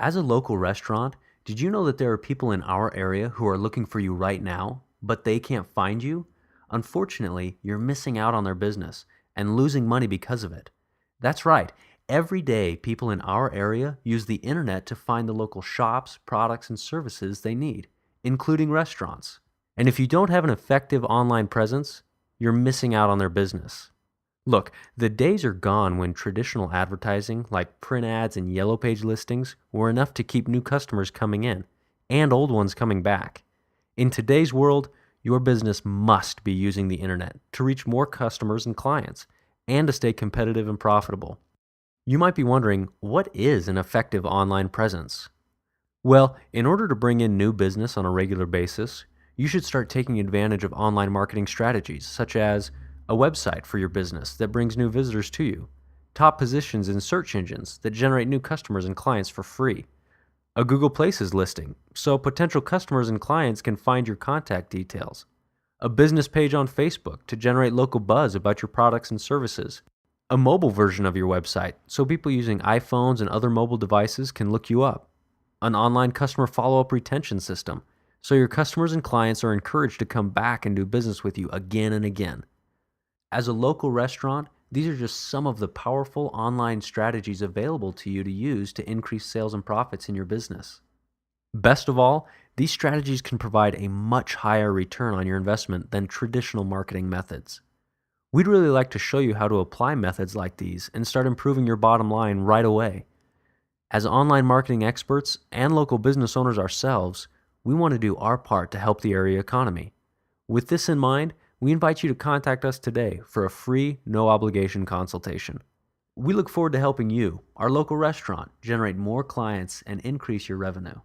As a local restaurant, did you know that there are people in our area who are looking for you right now, but they can't find you? Unfortunately, you're missing out on their business and losing money because of it. That's right. Every day, people in our area use the internet to find the local shops, products, and services they need, including restaurants. And if you don't have an effective online presence, you're missing out on their business. Look, the days are gone when traditional advertising, like print ads and yellow page listings, were enough to keep new customers coming in and old ones coming back. In today's world, your business must be using the internet to reach more customers and clients and to stay competitive and profitable. You might be wondering, what is an effective online presence? Well, in order to bring in new business on a regular basis, you should start taking advantage of online marketing strategies such as a website for your business that brings new visitors to you, top positions in search engines that generate new customers and clients for free, a Google Places listing so potential customers and clients can find your contact details, a business page on Facebook to generate local buzz about your products and services, a mobile version of your website so people using iPhones and other mobile devices can look you up, an online customer follow-up retention system so your customers and clients are encouraged to come back and do business with you again and again. As a local restaurant, these are just some of the powerful online strategies available to you to use to increase sales and profits in your business. Best of all, these strategies can provide a much higher return on your investment than traditional marketing methods. We'd really like to show you how to apply methods like these and start improving your bottom line right away. As online marketing experts and local business owners ourselves, we want to do our part to help the area economy. With this in mind, we invite you to contact us today for a free, no-obligation consultation. We look forward to helping you, our local restaurant, generate more clients and increase your revenue.